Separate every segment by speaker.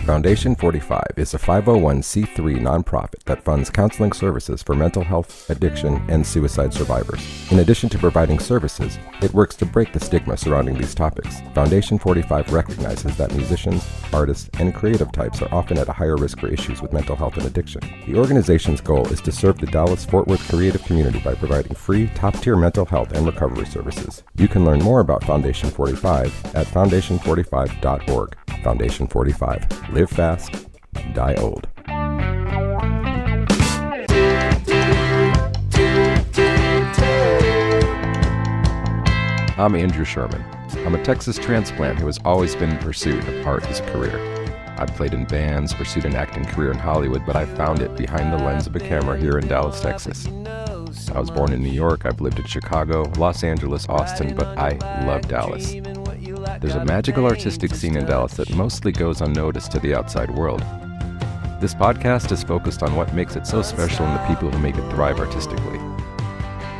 Speaker 1: Foundation 45 is a 501c3 nonprofit that funds counseling services for mental health, addiction, and suicide survivors. In addition to providing services, it works to break the stigma surrounding these topics. Foundation 45 recognizes that musicians, artists, and creative types are often at a higher risk for issues with mental health and addiction. The organization's goal is to serve the Dallas-Fort Worth creative community by providing free, top-tier mental health and recovery services. You can learn more about Foundation 45 at foundation45.org. Foundation 45. Live fast, die old. I'm Andrew Sherman. I'm a Texas transplant who has always been in pursuit of art as a career. I've played in bands, pursued an acting career in Hollywood, but I found it behind the lens of a camera here in Dallas, Texas. I was born in New York, I've lived in Chicago, Los Angeles, Austin, but I love Dallas. There's a magical artistic scene in Dallas that mostly goes unnoticed to the outside world. This podcast is focused on what makes it so special and the people who make it thrive artistically.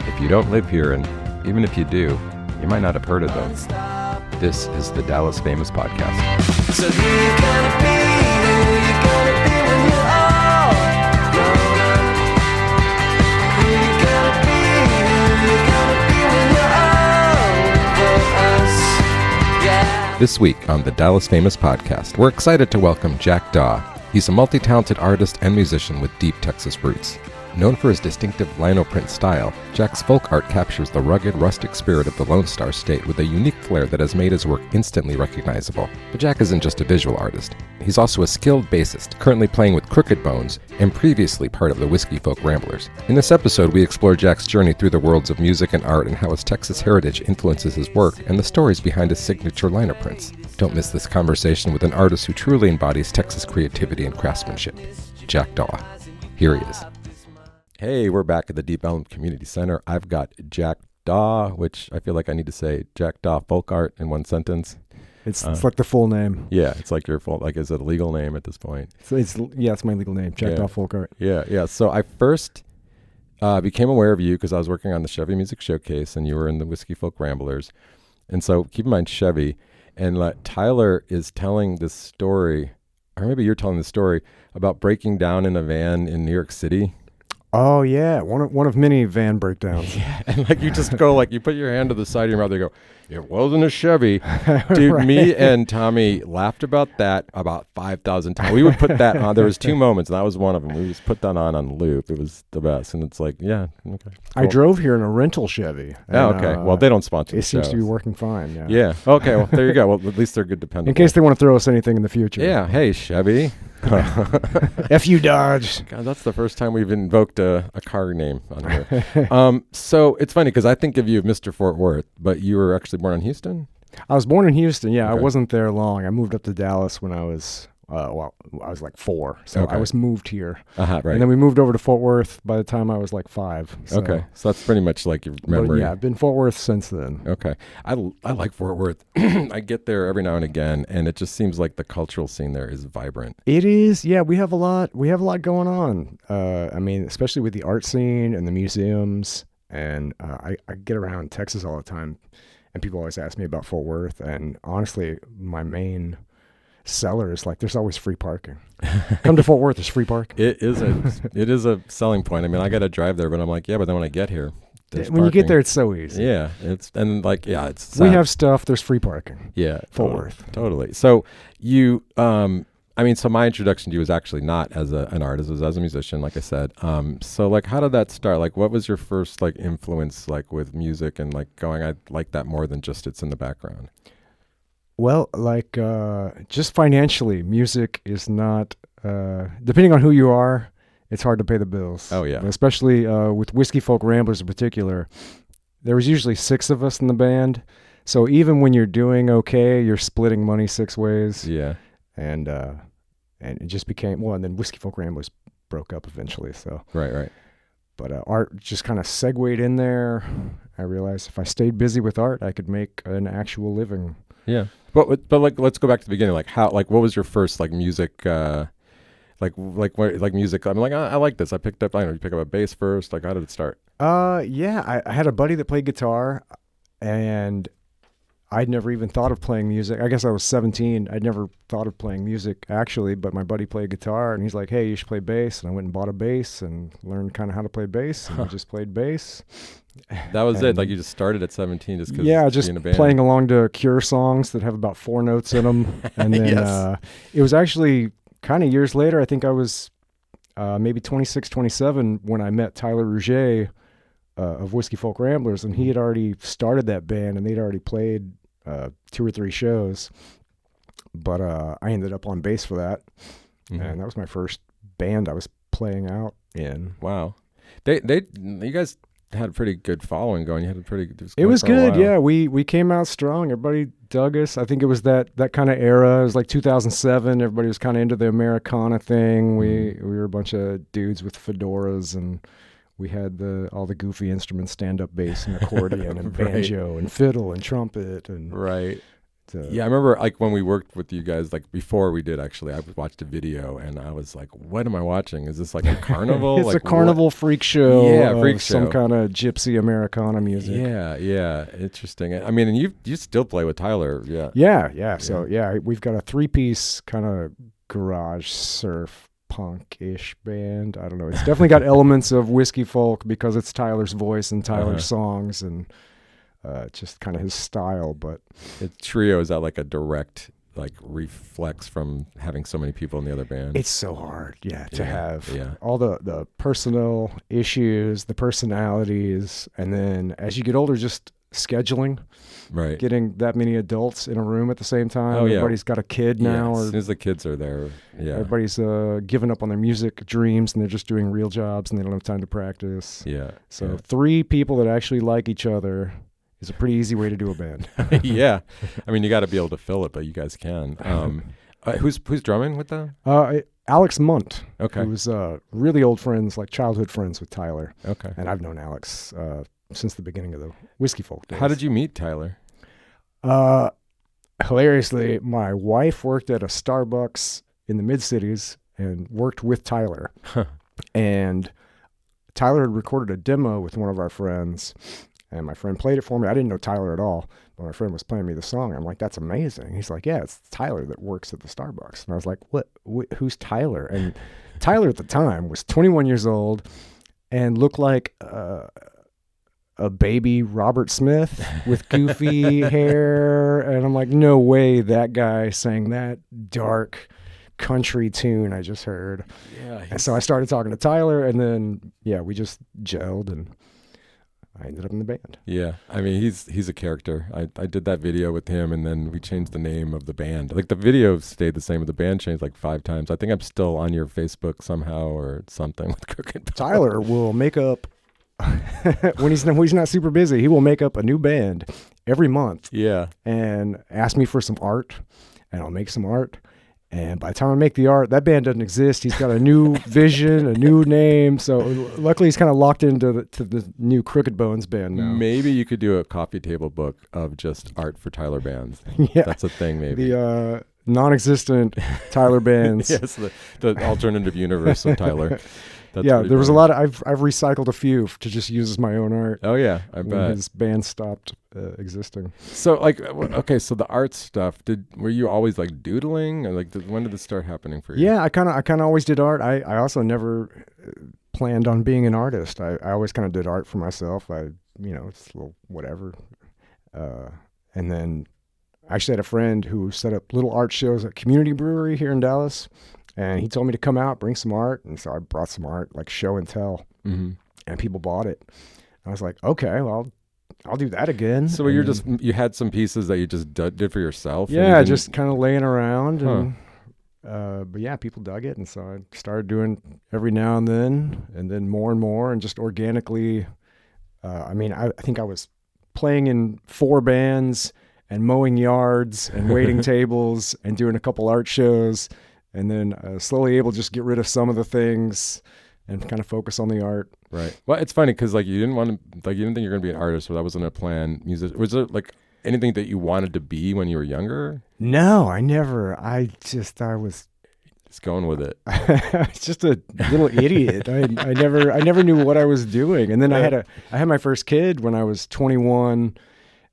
Speaker 1: If you don't live here, and even if you do, you might not have heard of them. This is the Dallas Famous Podcast. So who you gonna be? Who you gonna be when you're all grown up? Who you gonna be? Who you gonna be when you're all for us? Yeah. This week on the Dallas Famous Podcast, we're excited to welcome Jack Daw. He's a multi-talented artist and musician with deep Texas roots. Known for his distinctive linoprint style, Jack's folk art captures the rugged, rustic spirit of the Lone Star State with a unique flair that has made his work instantly recognizable. But Jack isn't just a visual artist. He's also a skilled bassist, currently playing with Crooked Bones, and previously part of the Whiskey Folk Ramblers. In this episode, we explore Jack's journey through the worlds of music and art and how his Texas heritage influences his work and the stories behind his signature linoprints. Don't miss this conversation with an artist who truly embodies Texas creativity and craftsmanship, Jack Daw. Here he is. Hey, we're back at the Deep Elm Community Center. I've got Jack Daw, which I feel like I need to say Jack Daw Folk Art in one sentence.
Speaker 2: It's like the full name.
Speaker 1: Yeah, it's like your full, like, is it a legal name at this point?
Speaker 2: So it's my legal name, Jack Daw Folk Art.
Speaker 1: Yeah. So I first became aware of you because I was working on the Chevy Music Showcase and you were in the Whiskey Folk Ramblers. And so keep in mind Chevy, and Tyler is telling this story, or maybe you're telling the story about breaking down in a van in New York City.
Speaker 2: Oh yeah, one of many van breakdowns.
Speaker 1: Yeah, and like you just go, like you put your hand to the side of your mouth, and you go, it wasn't a Chevy. Dude, right. Me and Tommy laughed about that about 5,000 times. We would put that on. There was two moments, and that was one of them. We just put that on loop. It was the best, and it's like, yeah, okay. Cool.
Speaker 2: I drove here in a rental Chevy.
Speaker 1: Oh, okay. Well, they don't sponsor the
Speaker 2: It seems to be working fine. Yeah.
Speaker 1: Yeah. Okay. Well, there you go. Well, at least they're good dependable.
Speaker 2: In case they want to throw us anything in the future.
Speaker 1: Yeah. Hey, Chevy.
Speaker 2: F you, Dodge.
Speaker 1: God, that's the first time we've invoked a car name on here. So it's funny because I think of you, Mr. Fort Worth, but you were actually born in Houston?
Speaker 2: I was born in Houston. Yeah,
Speaker 1: okay.
Speaker 2: I wasn't there long. I moved up to Dallas when I was, I was like 4. So
Speaker 1: okay.
Speaker 2: I was moved here.
Speaker 1: Right.
Speaker 2: And then we moved over to Fort Worth by the time I was like 5. So.
Speaker 1: Okay. So that's pretty much like your memory.
Speaker 2: But yeah, I've been Fort Worth since then.
Speaker 1: Okay. I like Fort Worth. I get there every now and again, and it just seems like the cultural scene there is vibrant.
Speaker 2: It is. Yeah, we have a lot going on. I mean, especially with the art scene and the museums. And I get around Texas all the time, and people always ask me about Fort Worth. And honestly, my main seller is like, there's always free parking. Come to Fort Worth, there's free parking.
Speaker 1: It is a selling point. I mean, I got to drive there, but I'm like, yeah, but then when I get here,
Speaker 2: when
Speaker 1: parking.
Speaker 2: You get there, it's so easy.
Speaker 1: Yeah, it's sad.
Speaker 2: We have stuff. There's free parking.
Speaker 1: Yeah,
Speaker 2: Fort Worth.
Speaker 1: Totally. So you, so my introduction to you was actually not as an artist, it was as a musician, like I said. So like, how did that start? Like, what was your first like influence like with music and like going, I like that more than just it's in the background?
Speaker 2: Well, like just financially, music is not, depending on who you are, it's hard to pay the bills.
Speaker 1: Oh, yeah.
Speaker 2: Especially with Whiskey Folk Ramblers in particular. There was usually 6 of us in the band. So even when you're doing okay, you're splitting money 6 ways.
Speaker 1: Yeah.
Speaker 2: And it just became, and then Whiskey Folk Ramblers broke up eventually. So
Speaker 1: Right. But
Speaker 2: art just kind of segued in there. I realized if I stayed busy with art, I could make an actual living.
Speaker 1: Yeah. But like, let's go back to the beginning. Like what was your first like music, like music? I'm like, I like this. I picked up, you pick up a bass first. Like, how did it start?
Speaker 2: Yeah, I had a buddy that played guitar, and I'd never even thought of playing music. I guess I was 17. I'd never thought of playing music actually, but my buddy played guitar and he's like, hey, you should play bass. And I went and bought a bass and learned kind of how to play bass. And I just played bass.
Speaker 1: That was it. Like you just started at 17 just because
Speaker 2: just
Speaker 1: being a band.
Speaker 2: playing along to Cure songs that have about 4 notes in them. And then
Speaker 1: Yes.
Speaker 2: It was actually kind of years later. I think I was maybe 26, 27 when I met Tyler Rouget of Whiskey Folk Ramblers, and he had already started that band and they'd already played 2 or 3 shows. But I ended up on bass for that, and that was my first band I was playing out in.
Speaker 1: Wow. You guys had a pretty good following going. You had a pretty.
Speaker 2: It was good, yeah. We came out strong. Everybody dug us. I think it was that kind of era. It was like 2007. Everybody was kind of into the Americana thing. We were a bunch of dudes with fedoras, and we had all the goofy instruments, stand-up bass and accordion and banjo and fiddle and trumpet and
Speaker 1: right. Yeah, I remember like when we worked with you guys, like before we did actually, I watched a video and I was like, what am I watching? Is this like a carnival?
Speaker 2: It's
Speaker 1: like,
Speaker 2: a carnival freak show.
Speaker 1: Yeah, freak show.
Speaker 2: Some kind of gypsy Americana music.
Speaker 1: Yeah. Interesting. I mean, and you still play with Tyler. Yeah.
Speaker 2: Yeah. So we've got a 3-piece kind of garage surf punk-ish band. I don't know. It's definitely got elements of whiskey folk because it's Tyler's voice and Tyler's songs and just kind of his style. But
Speaker 1: the trio, is that like a direct like reflex from having so many people in the other band?
Speaker 2: It's so hard, to have all the personal issues, the personalities, and then as you get older, just scheduling.
Speaker 1: Right.
Speaker 2: Getting that many adults in a room at the same time.
Speaker 1: Oh, yeah.
Speaker 2: Everybody's got a kid now.
Speaker 1: As soon as the kids are there,
Speaker 2: everybody's given up on their music dreams and they're just doing real jobs and they don't have time to practice.
Speaker 1: Yeah.
Speaker 2: So 3 people that actually like each other is a pretty easy way to do a band.
Speaker 1: Yeah. I mean, you got to be able to fill it, but you guys can. Who's drumming with them?
Speaker 2: Alex Munt.
Speaker 1: Okay.
Speaker 2: Who's really old friends, like childhood friends with Tyler.
Speaker 1: Okay.
Speaker 2: And I've known Alex since the beginning of the Whiskey Folk days.
Speaker 1: How did you meet Tyler?
Speaker 2: Hilariously, my wife worked at a Starbucks in the mid-cities and worked with Tyler. And Tyler had recorded a demo with one of our friends, and my friend played it for me. I didn't know Tyler at all, but my friend was playing me the song. I'm like, that's amazing. He's like, yeah, it's Tyler that works at the Starbucks. And I was like, what who's Tyler? And Tyler at the time was 21 years old and looked like a baby Robert Smith with goofy hair. And I'm like, no way that guy sang that dark country tune I just heard. Yeah. And so I started talking to Tyler, and then, we just gelled, and I ended up in the band. Yeah.
Speaker 1: I mean, he's a character. I did that video with him, and then we changed the name of the band. Like, the video stayed the same, but the band changed like 5 times. I think I'm still on your Facebook somehow or something with Crooked Bone.
Speaker 2: Tyler will make up when he's not super busy, he will make up a new band every month.
Speaker 1: Yeah.
Speaker 2: And ask me for some art, and I'll make some art. And by the time I make the art, that band doesn't exist. He's got a new vision, a new name. So luckily, he's kind of locked into the new Crooked Bones band now.
Speaker 1: Maybe you could do a coffee table book of just art for Tyler bands.
Speaker 2: Yeah,
Speaker 1: that's a thing. Maybe
Speaker 2: the non-existent Tyler bands.
Speaker 1: Yes, the alternative universe of Tyler. That's
Speaker 2: there was a lot of, I've recycled a few to just use as my own art.
Speaker 1: Oh yeah, I bet.
Speaker 2: His band stopped existing.
Speaker 1: So like, okay, so the art stuff, were you always like doodling, or like when did this start happening for you?
Speaker 2: Yeah, I kind of always did art. I also never planned on being an artist. I always kind of did art for myself. It's a little whatever. And then I actually had a friend who set up little art shows at Community Brewery here in Dallas. And he told me to come out, bring some art. And so I brought some art, like show and tell. Mm-hmm. And people bought it. I was like, okay, well, I'll do that again.
Speaker 1: So you had some pieces that you just did for yourself?
Speaker 2: Yeah, just kind of laying around. And, but people dug it. And so I started doing every now and then more and more. And just organically, I think I was playing in 4 bands and mowing yards and waiting tables and doing a couple art shows. And then slowly able to just get rid of some of the things and kind of focus on the art. Right.
Speaker 1: Well, it's funny because you didn't think you're going to be an artist, so that wasn't a plan. Was there like anything that you wanted to be when you were younger?
Speaker 2: No, I never. I was
Speaker 1: just going with it.
Speaker 2: I was just a little idiot. I never knew what I was doing. And then I had my first kid when I was 21.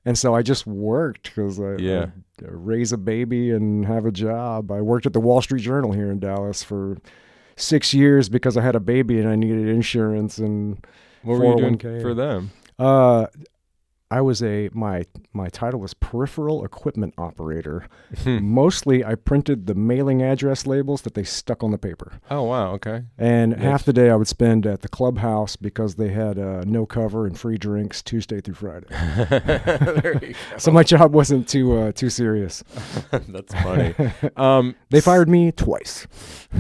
Speaker 2: And so I just worked because
Speaker 1: Yeah.
Speaker 2: I raise a baby and have a job. I worked at the Wall Street Journal here in Dallas for 6 years because I had a baby and I needed insurance and
Speaker 1: What were you doing
Speaker 2: 401k.
Speaker 1: for them?
Speaker 2: I was my title was peripheral equipment operator. Mostly I printed the mailing address labels that they stuck on the paper.
Speaker 1: Oh, wow. Okay.
Speaker 2: And half the day I would spend at the clubhouse because they had no cover and free drinks Tuesday through Friday.
Speaker 1: There you go.
Speaker 2: So my job wasn't too serious.
Speaker 1: That's funny.
Speaker 2: They fired me twice.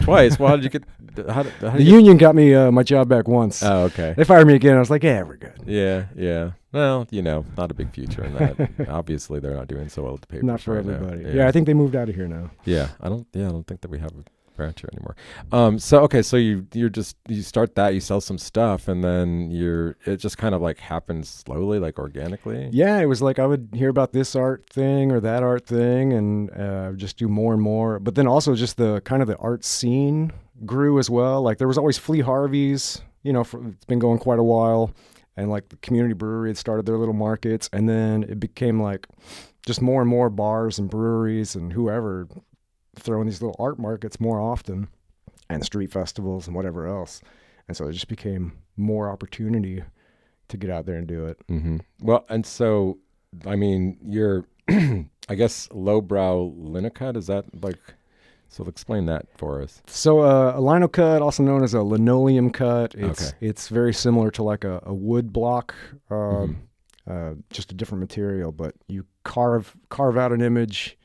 Speaker 1: Twice? Well, how did you get...
Speaker 2: The union got me my job back once.
Speaker 1: Oh, okay.
Speaker 2: They fired me again. I was like, yeah, we're good.
Speaker 1: Yeah. Well, not a big future in that. Obviously, they're not doing so well with the papers.
Speaker 2: Not for
Speaker 1: right now.
Speaker 2: everybody. Yeah, I think they moved out of here now.
Speaker 1: Yeah, I don't think that we have a branch here anymore. So you start that, you sell some stuff, and then it just kind of like happens slowly, like organically.
Speaker 2: Yeah, it was like I would hear about this art thing or that art thing, and just do more and more. But then also just the kind of the art scene grew as well. Like there was always Flea Harvey's. It's been going quite a while. And like the community brewery had started their little markets, and then it became like just more and more bars and breweries and whoever throwing these little art markets more often, and street festivals and whatever else. And so it just became more opportunity to get out there and do it.
Speaker 1: Mm-hmm. Well, and so, I mean, you're, I guess, lowbrow linocut, is that like... So explain that for us.
Speaker 2: So a lino cut, also known as a linoleum cut, it's very similar to like a wood block, just a different material, but you carve out an image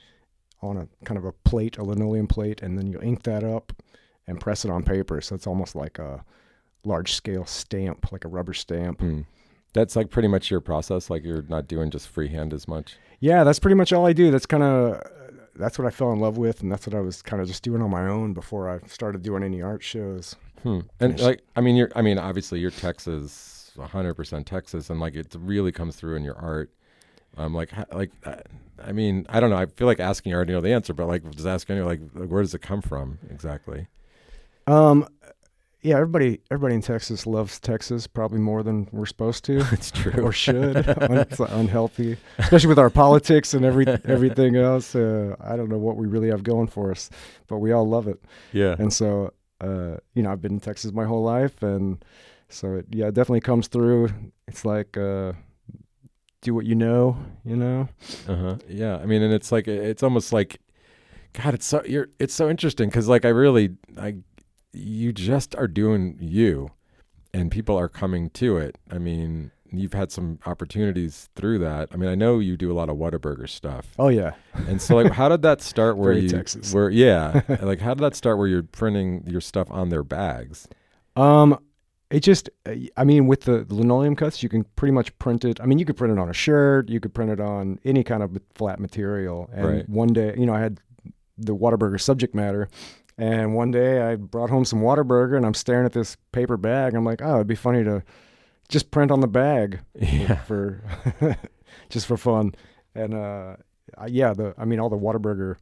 Speaker 2: on a kind of a plate, a linoleum plate, and then you ink that up and press it on paper. So it's almost like a large scale stamp, like a rubber stamp.
Speaker 1: That's like pretty much your process, like you're not doing just freehand as much? Yeah,
Speaker 2: that's pretty much all I do. That's what I fell in love with, and that's what I was kind of just doing on my own before I started doing any art shows.
Speaker 1: And obviously you're Texas, 100% Texas, and like it really comes through in your art. I don't know. I feel like asking you already know the answer, but like just asking you, like where does it come from exactly?
Speaker 2: Yeah, everybody in Texas loves Texas probably more than we're supposed to.
Speaker 1: It's true.
Speaker 2: Or should. It's unhealthy, especially with our politics and everything else. I don't know what we really have going for us, but we all love it.
Speaker 1: Yeah.
Speaker 2: And so, I've been in Texas my whole life, and so it definitely comes through. It's like do what you know.
Speaker 1: Yeah. I mean, and it's like it's almost like, God, it's so interesting because like you just are doing you, and people are coming to it. I mean, you've had some opportunities through that. I mean, I know you do a lot of Whataburger stuff.
Speaker 2: Oh yeah.
Speaker 1: And so like, how did that start where
Speaker 2: Texas.
Speaker 1: Like, how did that start where you're printing your stuff on their bags?
Speaker 2: It just, with the linoleum cuts, you can pretty much print it. I mean, you could print it on a shirt, you could print it on any kind of flat material. And one day, I had the Whataburger subject matter. And one day I brought home some Whataburger, and I'm staring at this paper bag. I'm like, oh, it'd be funny to just print on the bag for just for fun. And all the Whataburger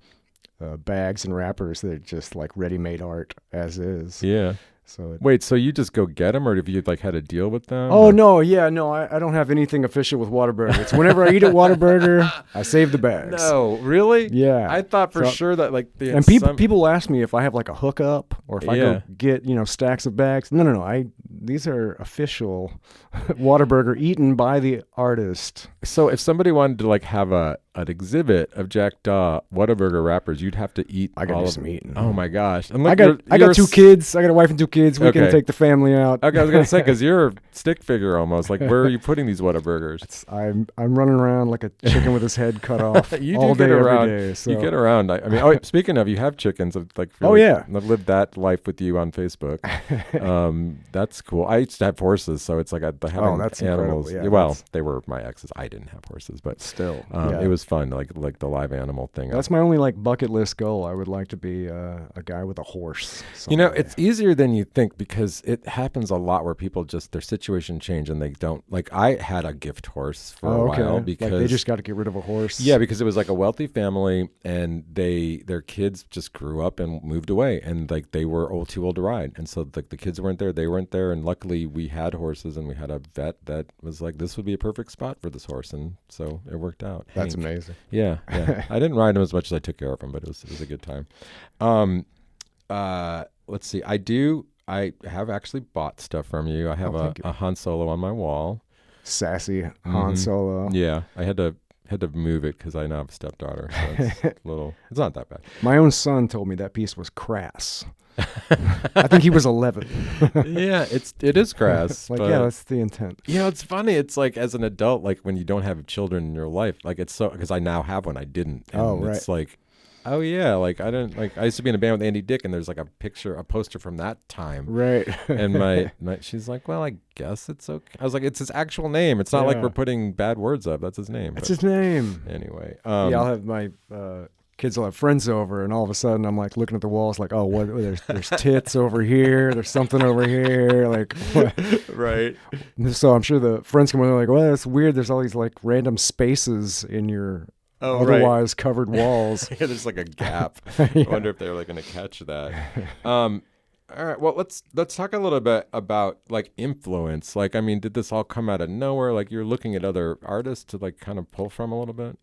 Speaker 2: bags and wrappers, they're just like ready-made art as is.
Speaker 1: Yeah.
Speaker 2: So
Speaker 1: wait, so you just go get them, or have you like had a deal with them?
Speaker 2: Oh, no, I don't have anything official with Whataburger. It's whenever I eat at Whataburger, I save the bags.
Speaker 1: No, really?
Speaker 2: Yeah.
Speaker 1: I thought for sure that like
Speaker 2: people ask me if I have like a hookup or if I go get stacks of bags. No. These are official Whataburger eaten by the artist.
Speaker 1: So if somebody wanted to like have an exhibit of Jack Daw Whataburger wrappers, you'd have to eat.
Speaker 2: I gotta do some eating.
Speaker 1: Oh my gosh! And
Speaker 2: I got 2 kids. I got a wife and 2 kids. We can take the family out.
Speaker 1: Okay, I was gonna say because you're a stick figure almost. Like, where are you putting these Whataburgers?
Speaker 2: I'm running around like a chicken with his head cut off
Speaker 1: you
Speaker 2: all
Speaker 1: do
Speaker 2: day,
Speaker 1: get around.
Speaker 2: every day. So.
Speaker 1: You get around. I mean, speaking of, you have chickens. Like, really, I've lived that life with you on Facebook. That's cool. I used to have horses, so it's like having
Speaker 2: that's
Speaker 1: animals.
Speaker 2: Yeah,
Speaker 1: well, they were my exes. I didn't have horses, but
Speaker 2: still,
Speaker 1: it was fun, like the live animal thing.
Speaker 2: That's my only like bucket list goal. I would like to be a guy with a horse someday.
Speaker 1: It's easier than you think because it happens a lot where people just their situation change and they don't like. I had a gift horse for a while because
Speaker 2: like they just got to get rid of a horse.
Speaker 1: Yeah, because it was like a wealthy family and their kids just grew up and moved away and like they were too old to ride, and so like the kids weren't there, they weren't there, and luckily we had horses and we had a vet that was like, this would be a perfect spot for this horse, and so it worked out.
Speaker 2: That's amazing.
Speaker 1: Yeah. I didn't ride him as much as I took care of him, but it was a good time. Let's see. I have actually bought stuff from you. I have a Han Solo on my wall.
Speaker 2: Sassy Han Solo.
Speaker 1: Yeah, I had to move it because I now have a stepdaughter. So it's not that bad.
Speaker 2: My own son told me that piece was crass. I think he was 11.
Speaker 1: Yeah, it is crass.
Speaker 2: Like, yeah, that's the intent.
Speaker 1: It's funny. It's like as an adult, like when you don't have children in your life, like it's so, because I now have one, I didn't. And
Speaker 2: right.
Speaker 1: It's like, oh yeah, like I didn't, like I used to be in a band with Andy Dick, and there's like a poster from that time.
Speaker 2: Right.
Speaker 1: And my she's like, well, I guess it's okay. I was like, it's his actual name. It's not like we're putting bad words up. That's his name.
Speaker 2: That's his name.
Speaker 1: Anyway.
Speaker 2: I'll have my kids will have friends over, and all of a sudden I'm like looking at the walls like, oh, what? There's tits over here. There's something over here. Like, what?
Speaker 1: Right.
Speaker 2: So I'm sure the friends come in, they're like, well, that's weird. There's all these like random spaces in your otherwise covered walls.
Speaker 1: Yeah, there's like a gap. I wonder if they're like going to catch that. All right. Well, let's talk a little bit about like influence. Like, I mean, did this all come out of nowhere? Like, you're looking at other artists to like kind of pull from a little bit.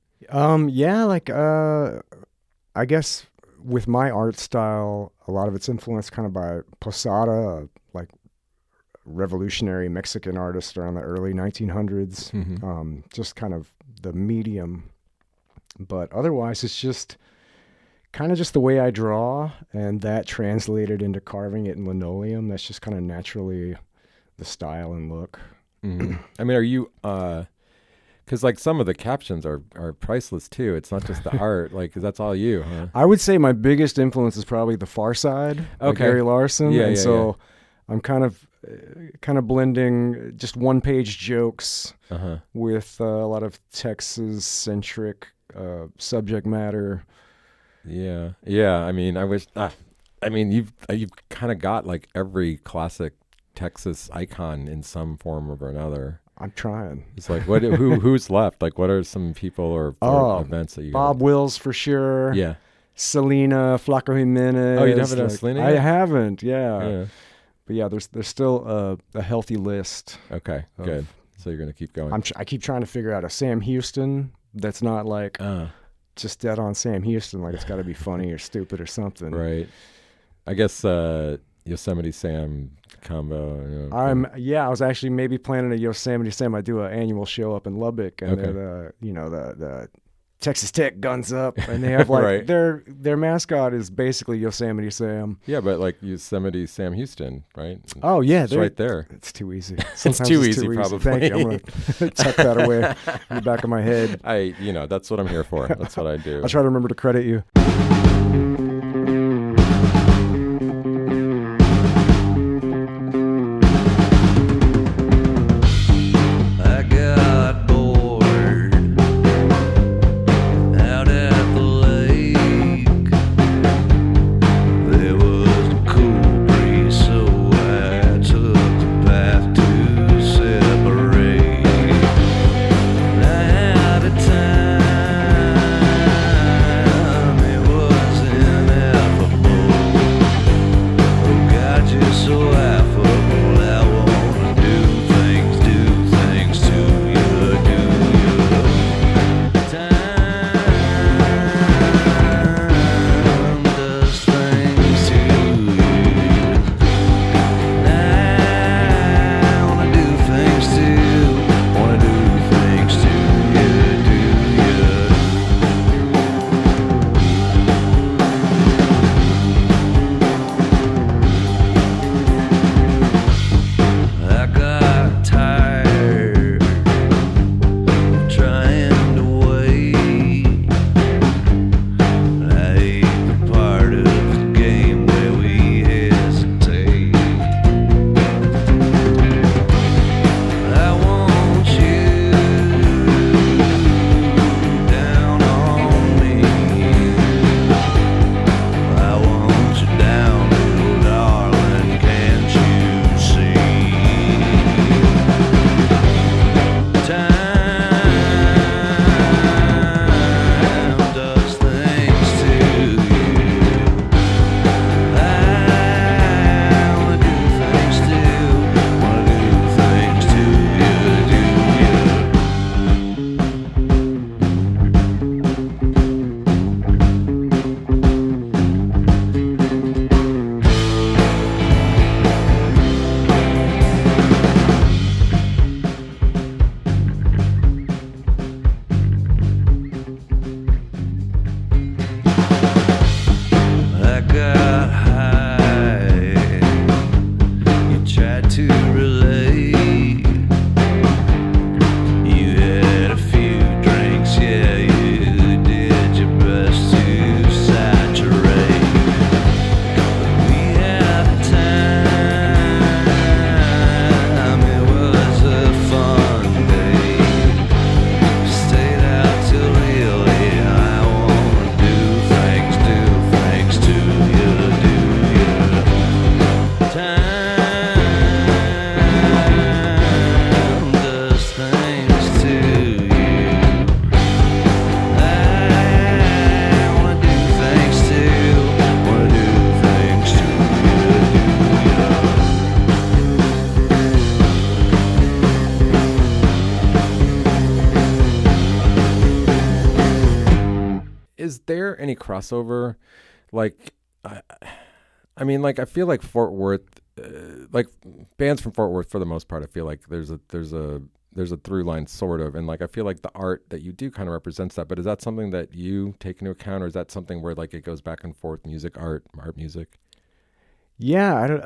Speaker 2: I guess with my art style, a lot of it's influenced kind of by Posada, like revolutionary Mexican artist around the early 1900s.
Speaker 1: Mm-hmm.
Speaker 2: Just kind of the medium, but otherwise it's just kind of just the way I draw, and that translated into carving it in linoleum. That's just kind of naturally the style and look.
Speaker 1: Mm-hmm. I mean, are you because like some of the captions are priceless too. It's not just the art, like, 'cause that's all you, huh?
Speaker 2: I would say my biggest influence is probably The Far Side, by Gary Larson. I'm kind of blending just one-page jokes with a lot of Texas-centric subject matter.
Speaker 1: Yeah. I mean, you've kind of got like every classic Texas icon in some form or another.
Speaker 2: I'm trying.
Speaker 1: It's like who's left? Like, what are some people or events that you
Speaker 2: Bob Wills for sure.
Speaker 1: Yeah.
Speaker 2: Selena, Flaco Jimenez.
Speaker 1: Oh, you haven't done Selena yet?
Speaker 2: I haven't. Yeah. But yeah, there's still a healthy list.
Speaker 1: Okay, good. So you're gonna keep going.
Speaker 2: I keep trying to figure out a Sam Houston that's not like just dead on Sam Houston. Like, it's got to be funny or stupid or something.
Speaker 1: Right. I guess Yosemite Sam combo.
Speaker 2: I was actually maybe planning a Yosemite Sam. I do an annual show up in Lubbock, and they're the Texas Tech guns up, and they have like their mascot is basically Yosemite Sam.
Speaker 1: Yeah, but like Yosemite Sam Houston, right?
Speaker 2: Oh yeah,
Speaker 1: it's right there.
Speaker 2: It's too easy.
Speaker 1: It's too easy, probably.
Speaker 2: Thank you. I'm gonna tuck that away in the back of my head.
Speaker 1: That's what I'm here for. That's what I do.
Speaker 2: I'll try to remember to credit you.
Speaker 1: there any crossover? Like, I mean, like, I feel like Fort Worth, like bands from Fort Worth, for the most part, I feel like there's a through line sort of, and like I feel like the art that you do kind of represents that. But is that something that you take into account, or is that something where like it goes back and forth, music, art, music?
Speaker 2: Yeah,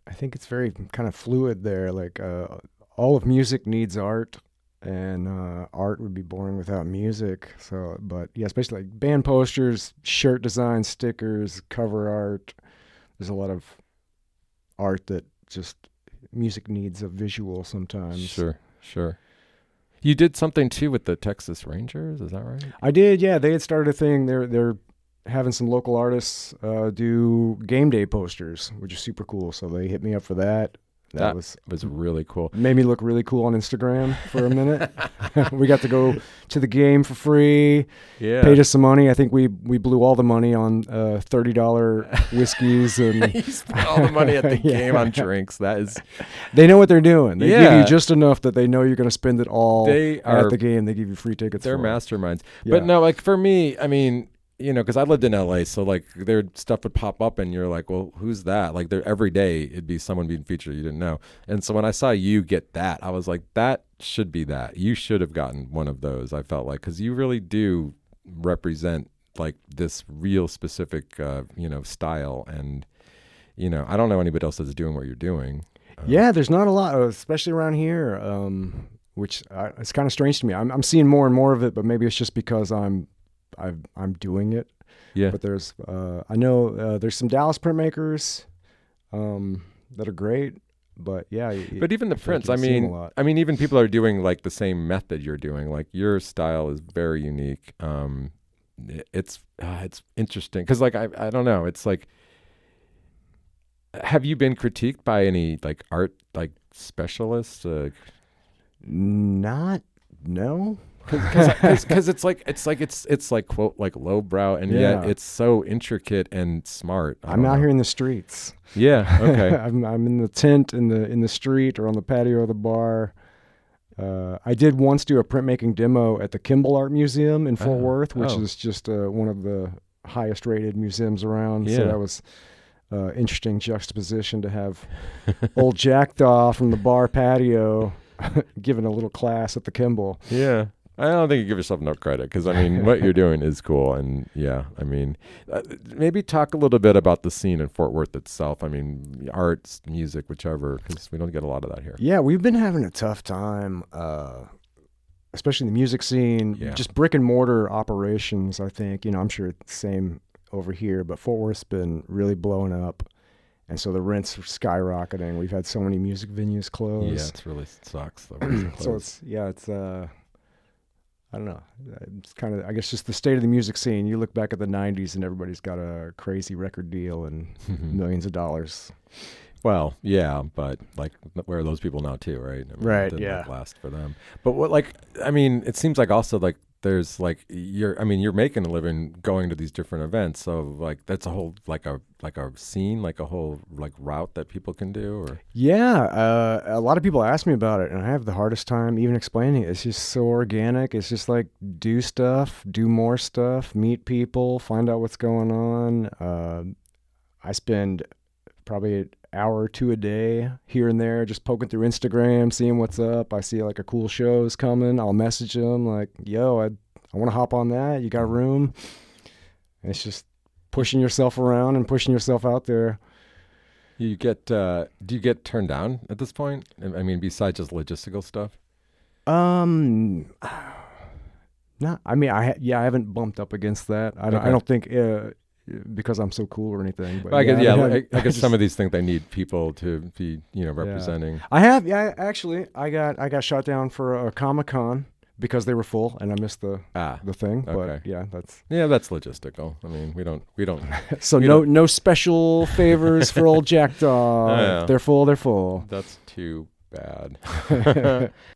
Speaker 2: I think it's very kind of fluid there. Like all of music needs art, and art would be boring without music. So, but yeah, especially like band posters, shirt designs, stickers, cover art. There's a lot of art that just music needs a visual sometimes.
Speaker 1: Sure. You did something too with the Texas Rangers, is that right?
Speaker 2: I did, yeah. They had started a thing. They're having some local artists do game day posters, which is super cool. So they hit me up for that. That was
Speaker 1: really cool.
Speaker 2: Made me look really cool on Instagram for a minute. We got to go to the game for free.
Speaker 1: Yeah.
Speaker 2: Paid us some money. I think we blew all the money on $30 whiskeys and
Speaker 1: you spent all the money at the game on drinks. That is,
Speaker 2: they know what they're doing. They give you just enough that they know you're going to spend it all at the game. They give you free tickets.
Speaker 1: They're masterminds. Yeah. But no, like for me, I mean, you know, because I lived in LA, so like their stuff would pop up and you're like, well, who's that? Like every day it'd be someone being featured you didn't know. And so when I saw you get that, I was like, that should be that. You should have gotten one of those, I felt like, because you really do represent like this real specific, style. And, you know, I don't know anybody else that's doing what you're doing.
Speaker 2: Yeah, there's not a lot, especially around here, which it's kind of strange to me. I'm seeing more and more of it, but maybe it's just because I'm doing it.
Speaker 1: Yeah.
Speaker 2: But there's I know there's some Dallas printmakers that are great, but yeah.
Speaker 1: But even the prints, I mean even people are doing like the same method you're doing. Like your style is very unique. It's interesting because like I don't know. It's like, have you been critiqued by any like art like specialists?
Speaker 2: No.
Speaker 1: Because it's like quote like lowbrow and yet it's so intricate and smart.
Speaker 2: I'm out here in the streets.
Speaker 1: Yeah, okay.
Speaker 2: I'm in the tent in the street or on the patio of the bar. I did once do a printmaking demo at the Kimball Art Museum in Fort Worth, which is just one of the highest rated museums around. Yeah. So that was interesting juxtaposition to have old Jack Daw from the bar patio giving a little class at the Kimball.
Speaker 1: Yeah. I don't think you give yourself enough credit because, I mean, what you're doing is cool. And, yeah, I mean, maybe talk a little bit about the scene in Fort Worth itself. I mean, arts, music, whichever, because we don't get a lot of that here.
Speaker 2: Yeah, we've been having a tough time, especially in the music scene. Yeah. Just brick and mortar operations, I think. You know, I'm sure it's the same over here, but Fort Worth's been really blowing up. And so the rents are skyrocketing. We've had so many music venues close.
Speaker 1: Yeah, it really sucks.
Speaker 2: So it's I don't know. It's kind of, I guess, just the state of the music scene. You look back at the 90s and everybody's got a crazy record deal and millions of dollars.
Speaker 1: Well, yeah, but like, where are those people now too, right? I mean,
Speaker 2: right,
Speaker 1: it didn't
Speaker 2: yeah.
Speaker 1: last for them. But what, like, I mean, it seems like also like there's like, you're making a living going to these different events. So like, that's a whole, like a scene, like a whole like route that people can do or.
Speaker 2: Yeah. A lot of people ask me about it and I have the hardest time even explaining it. It's just so organic. It's just like do stuff, do more stuff, meet people, find out what's going on. I spend probably an hour or two a day here and there, just poking through Instagram, seeing what's up. I see like a cool show's coming. I'll message them like, yo, I want to hop on that. You got room? And it's just pushing yourself around and pushing yourself out there.
Speaker 1: You get, do you get turned down at this point? I mean, besides just logistical stuff?
Speaker 2: Not, I mean, I haven't bumped up against that. I don't think, because I'm so cool or anything. But
Speaker 1: I guess some of these things they need people to be, representing.
Speaker 2: Yeah. I have, actually, I got shot down for a Comic-Con because they were full and I missed the thing. But
Speaker 1: that's logistical. I mean, we don't.
Speaker 2: So no special favors for old Jack Daw.
Speaker 1: Yeah.
Speaker 2: If they're full, they're full.
Speaker 1: That's too bad.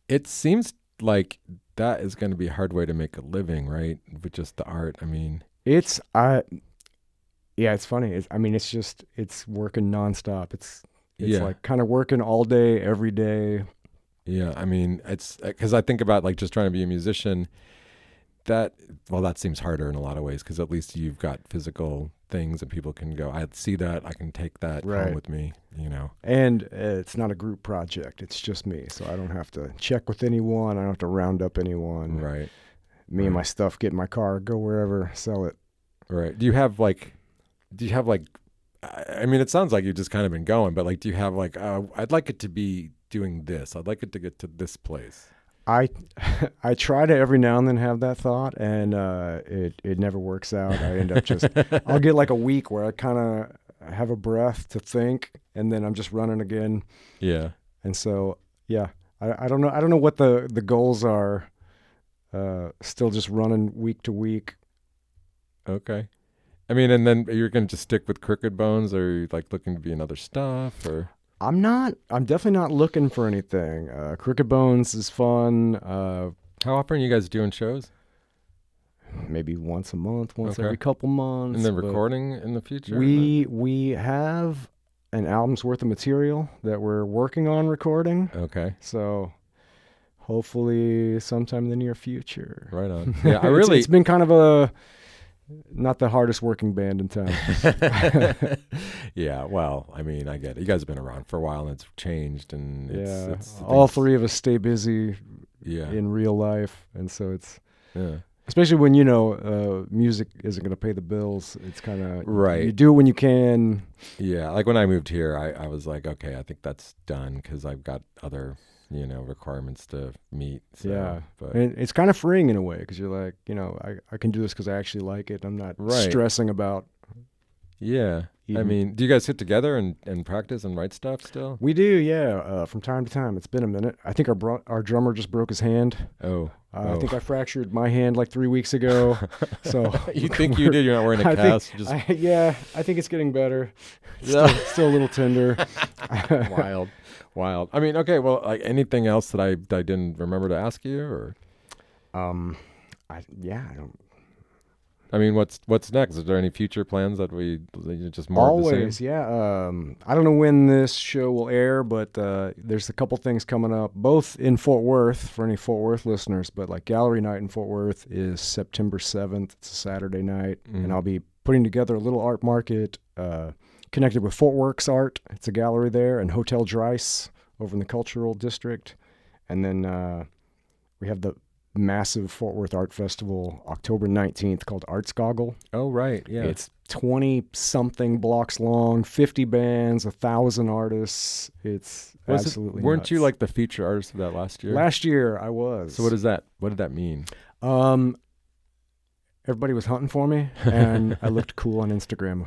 Speaker 1: It seems like that is going to be a hard way to make a living, right? With just the art. I mean,
Speaker 2: it's funny. It's working nonstop. It's like kind of working all day, every day.
Speaker 1: Yeah, I mean, it's because I think about like just trying to be a musician. that seems harder in a lot of ways because at least you've got physical things and people can go, I see that, I can take that home with me,
Speaker 2: And it's not a group project. It's just me. So I don't have to check with anyone. I don't have to round up anyone.
Speaker 1: Right.
Speaker 2: Me and my stuff, get in my car, go wherever, sell it.
Speaker 1: Right. Do you have like, I mean, it sounds like you've just kind of been going, but like, do you have like, I'd like it to be doing this. I'd like it to get to this place.
Speaker 2: I try to every now and then have that thought, and it never works out. I end up I'll get like a week where I kind of have a breath to think, and then I'm just running again.
Speaker 1: Yeah.
Speaker 2: And so, yeah, I don't know. I don't know what the goals are. Still just running week to week.
Speaker 1: Okay. I mean, and then you're going to just stick with Crooked Bones, or are you like looking to be in other stuff, or?
Speaker 2: I'm definitely not looking for anything. Crooked Bones is fun.
Speaker 1: How often are you guys doing shows?
Speaker 2: Maybe once a month, every couple months.
Speaker 1: And then recording in the future?
Speaker 2: We have an album's worth of material that we're working on recording.
Speaker 1: Okay.
Speaker 2: So hopefully sometime in the near future.
Speaker 1: Right on. Yeah,
Speaker 2: it's been kind of not the hardest working band in town.
Speaker 1: Yeah, well, I mean, I get it. You guys have been around for a while, and it's changed, and it's
Speaker 2: all three of us stay busy in real life, and so it's especially when music isn't going to pay the bills. It's kind of
Speaker 1: right.
Speaker 2: You do it when you can.
Speaker 1: Yeah, like when I moved here, I was like, okay, I think that's done because I've got other requirements to meet. So,
Speaker 2: yeah,
Speaker 1: but
Speaker 2: and it's kind of freeing in a way because you're like, I can do this because I actually like it. I'm not stressing about.
Speaker 1: Yeah, I mean, do you guys sit together and practice and write stuff still?
Speaker 2: We do, yeah. From time to time. It's been a minute. I think our drummer just broke his hand. I think I fractured my hand like 3 weeks ago. So
Speaker 1: you think you did? You're not wearing a cast?
Speaker 2: I think it's getting better. Still a little tender.
Speaker 1: Wild. I mean, okay. Well, like anything else that I didn't remember to ask you, or
Speaker 2: I don't.
Speaker 1: I mean, what's next? Is there any future plans that just more
Speaker 2: always?
Speaker 1: Of the same?
Speaker 2: Yeah. I don't know when this show will air, but there's a couple things coming up, both in Fort Worth for any Fort Worth listeners. But like Gallery Night in Fort Worth is September 7th. It's a Saturday night, and I'll be putting together a little art market connected with Fort Works Art. It's a gallery there, and Hotel Dries over in the Cultural District, and then we have the massive Fort Worth Art Festival October 19th called Arts Goggle.
Speaker 1: Oh, right. Yeah.
Speaker 2: It's 20-something blocks long, 50 bands, 1,000 artists. It's absolutely
Speaker 1: weren't
Speaker 2: nuts.
Speaker 1: you like the feature artist of that last year?
Speaker 2: Last year I was.
Speaker 1: So what did that mean?
Speaker 2: Everybody was hunting for me, and I looked cool on Instagram.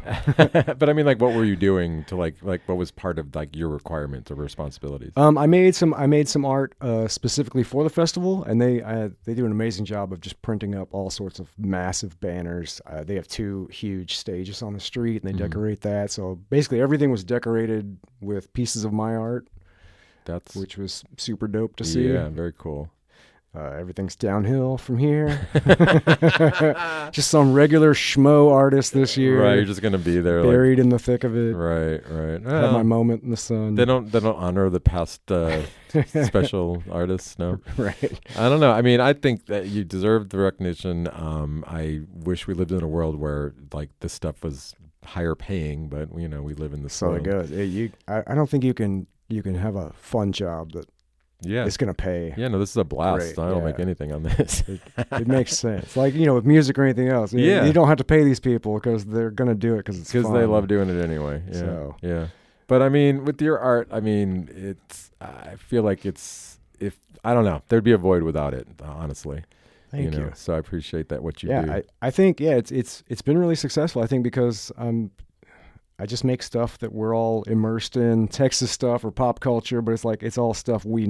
Speaker 1: But I mean, like, what were you doing to like what was part of like your requirements or responsibilities?
Speaker 2: I made some art specifically for the festival, and they do an amazing job of just printing up all sorts of massive banners. They have 2 huge stages on the street, and they decorate that. So basically, everything was decorated with pieces of my art. Which was super dope to see.
Speaker 1: Yeah, very cool.
Speaker 2: Everything's downhill from here. Just some regular schmo artist this year.
Speaker 1: Right, you're just gonna be there,
Speaker 2: buried in the thick of it.
Speaker 1: Right.
Speaker 2: Had my moment in the sun.
Speaker 1: They don't honor the past special artists. No,
Speaker 2: right.
Speaker 1: I don't know. I mean, I think that you deserve the recognition. I wish we lived in a world where like this stuff was higher paying, but we live in this world.
Speaker 2: So it goes. I don't think you can have a fun job that.
Speaker 1: Yeah,
Speaker 2: it's going to pay.
Speaker 1: Yeah, no, this is a blast. Great. I don't make anything on this.
Speaker 2: It makes sense. Like, with music or anything else. You don't have to pay these people because they're going to do it because it's fun.
Speaker 1: Because they love doing it anyway. Yeah. Yeah. But I mean, with your art, I mean, I feel like I don't know, there'd be a void without it, honestly.
Speaker 2: Thank you.
Speaker 1: So I appreciate that, what you do.
Speaker 2: Yeah, I think, it's been really successful. I think because I just make stuff that we're all immersed in, Texas stuff or pop culture, but it's all stuff we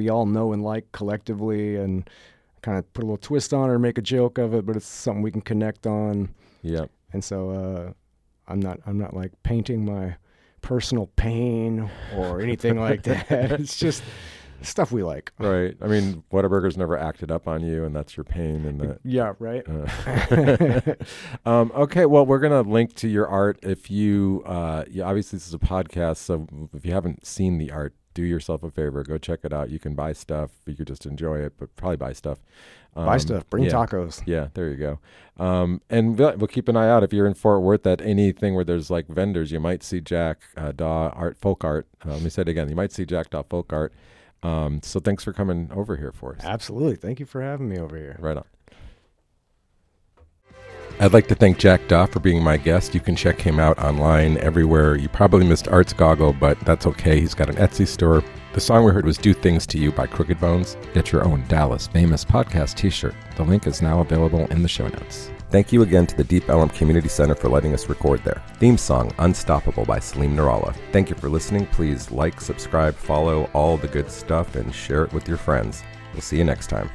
Speaker 2: all know and like collectively, and kind of put a little twist on it or make a joke of it, but it's something we can connect on.
Speaker 1: Yeah.
Speaker 2: And so I'm not like painting my personal pain or anything like that. It's just stuff we like.
Speaker 1: Right. I mean, Whataburger's never acted up on you, and that's your pain. And
Speaker 2: yeah, right.
Speaker 1: Okay, well, we're going to link to your art. If you obviously this is a podcast, so if you haven't seen the art, do yourself a favor. Go check it out. You can buy stuff. You could just enjoy it, but probably buy stuff.
Speaker 2: Buy stuff. Bring tacos.
Speaker 1: Yeah, there you go. And we'll keep an eye out. If you're in Fort Worth at anything where there's like vendors, you might see Jack Daw Folk Art. Let me say it again. You might see Jack Daw Folk Art. So thanks for coming over here for us.
Speaker 2: Absolutely. Thank you for having me over here.
Speaker 1: Right on. I'd like to thank Jack Daw for being my guest. You can check him out online everywhere. You probably missed Art's Goggle, but that's okay. He's got an Etsy store. The song we heard was Do Things to You by Crooked Bones. Get your own Dallas Famous Podcast t-shirt. The link is now available in the show notes. Thank you again to the Deep Ellum Community Center for letting us record there. Theme song, Unstoppable by Salim Nuralla. Thank you for listening. Please like, subscribe, follow, all the good stuff, and share it with your friends. We'll see you next time.